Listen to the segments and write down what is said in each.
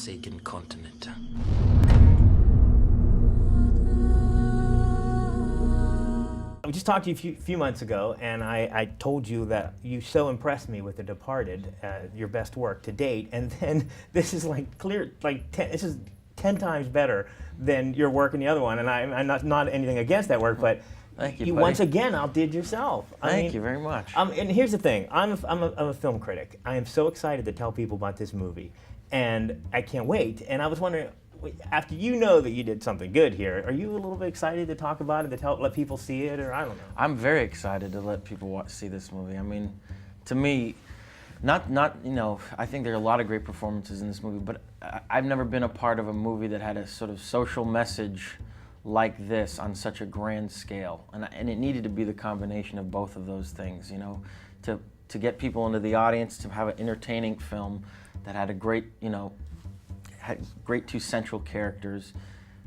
godforsaken continent. I just talked to you a few months ago, and I told you that you so impressed me with The Departed, your best work to date, and then this is this is 10 times better than your work in the other one, and I'm not anything against that work, but Thank you, you buddy. once again outdid yourself. Thank you very much. And here's the thing, I'm a film critic. I am so excited to tell people about this movie, and I can't wait, and I was wondering, after you know that you did something good here, are you a little bit excited to talk about it, to let people see it, or I don't know? I'm very excited to let people see this movie. I mean, to me, not you know, I think there are a lot of great performances in this movie, but I've never been a part of a movie that had a sort of social message like this on such a grand scale, and it needed to be the combination of both of those things, you know, to get people into the audience, to have an entertaining film that had a great, you know, had great two central characters,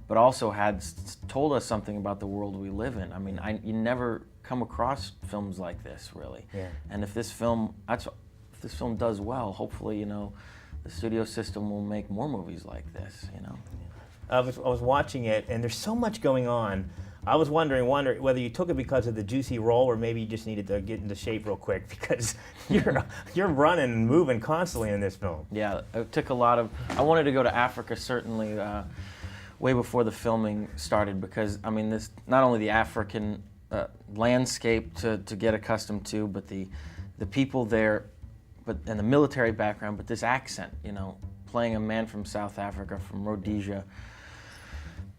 but also had told us something about the world we live in. I mean, you never come across films like this, really. Yeah. And if this film does well, hopefully, you know, the studio system will make more movies like this, you know. I was watching it, and there's so much going on. I was wondering whether you took it because of the juicy role, or maybe you just needed to get into shape real quick, because you're running and moving constantly in this film. Yeah, it took a lot of. I wanted to go to Africa certainly way before the filming started, because I mean, this not only the African landscape to get accustomed to, but the people there, and the military background, but this accent, you know, playing a man from South Africa, from Rhodesia,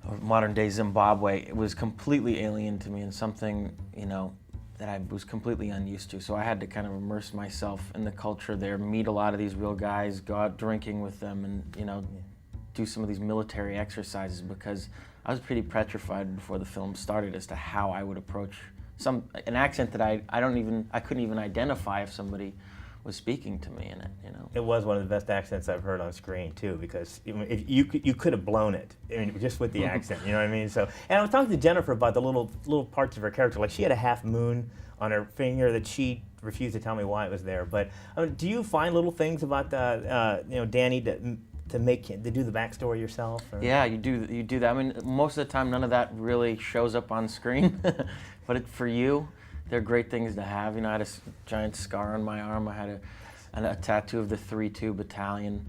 or modern-day Zimbabwe, it was completely alien to me, and something, you know, that I was completely unused to. So I had to kind of immerse myself in the culture there, meet a lot of these real guys, go out drinking with them, and, you know, do some of these military exercises, because I was pretty petrified before the film started as to how I would approach an accent that I couldn't even identify if somebody was speaking to me in it, you know. It was one of the best accents I've heard on screen too, because you could have blown it, I mean, just with the accent, you know what I mean? So, and I was talking to Jennifer about the little parts of her character, like she had a half moon on her finger that she refused to tell me why it was there. But do you find little things about you know, Danny to do the backstory yourself? Or? Yeah, you do that. I mean, most of the time, none of that really shows up on screen, but for you, they're great things to have. You know, I had a giant scar on my arm. I had a tattoo of the 3-2 battalion.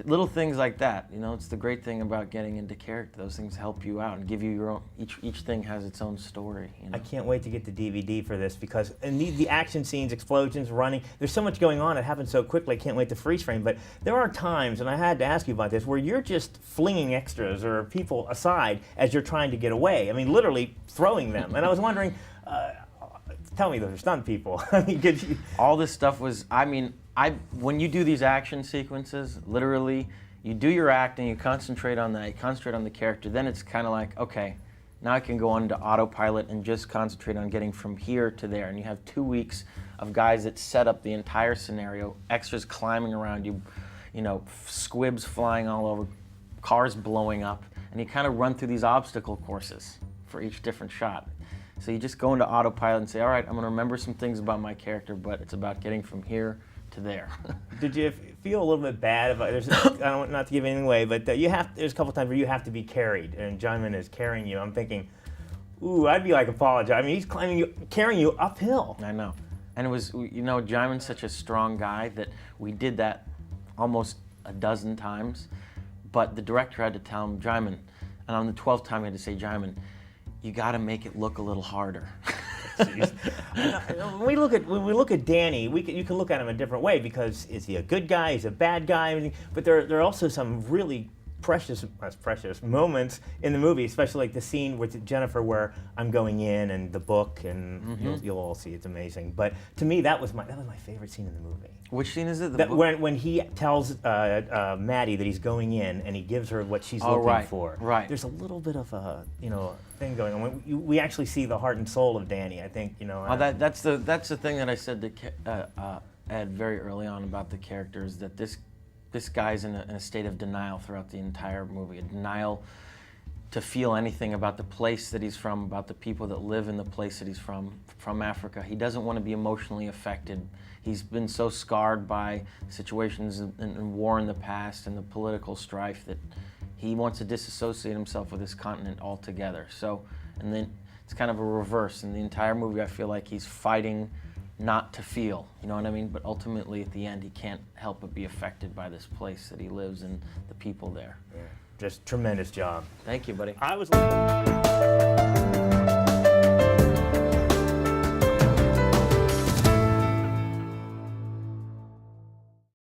Little things like that. You know, it's the great thing about getting into character. Those things help you out and give you your own. Each thing has its own story. You know? I can't wait to get the DVD for this, because the action scenes, explosions, running. There's so much going on. It happens so quickly. I can't wait to freeze frame. But there are times, and I had to ask you about this, where you're just flinging extras or people aside as you're trying to get away. I mean, literally throwing them. And I was wondering. Tell me those are stunt people. I mean, all this stuff was, I mean, when you do these action sequences, literally, you do your acting, you concentrate on that, you concentrate on the character, then it's kind of like, okay, now I can go on to autopilot and just concentrate on getting from here to there. And you have 2 weeks of guys that set up the entire scenario, extras climbing around you, you know, squibs flying all over, cars blowing up, and you kind of run through these obstacle courses for each different shot. So you just go into autopilot and say, all right, I'm going to remember some things about my character, but it's about getting from here to there. Did you feel a little bit bad about it? I don't want not to give anything away, but there's a couple times where you have to be carried, and John is carrying you. I'm thinking, ooh, I'd be like, apologize. I mean, he's carrying you uphill. I know. And it was, you know, Jaimin's such a strong guy that we did that almost a dozen times, but the director had to tell him, Jaimin, and on the 12th time he had to say, Jaimin, you got to make it look a little harder. When we look at Danny, you can look at him a different way, because is he a good guy? Is he a bad guy? But there are also some really precious moments in the movie, especially like the scene with Jennifer where I'm going in, and the book, and you'll all see it's amazing. But to me, that was my favorite scene in the movie. Which scene is it? When he tells Maddie that he's going in, and he gives her what she's looking for. Right. There's a little bit of a thing going on. We actually see the heart and soul of Danny. I think that's the thing that I said to Ed very early on about the characters, that this guy's in a state of denial throughout the entire movie, a denial to feel anything about the place that he's from, about the people that live in the place that he's from Africa. He doesn't want to be emotionally affected. he's been so scarred by situations and war in the past and the political strife that he wants to disassociate himself with this continent altogether. So, and then it's kind of a reverse. In the entire movie, I feel like he's fighting not to feel, you know what I mean? But ultimately, at the end, he can't help but be affected by this place that he lives and the people there. Yeah. Just tremendous job. Thank you, buddy. I was.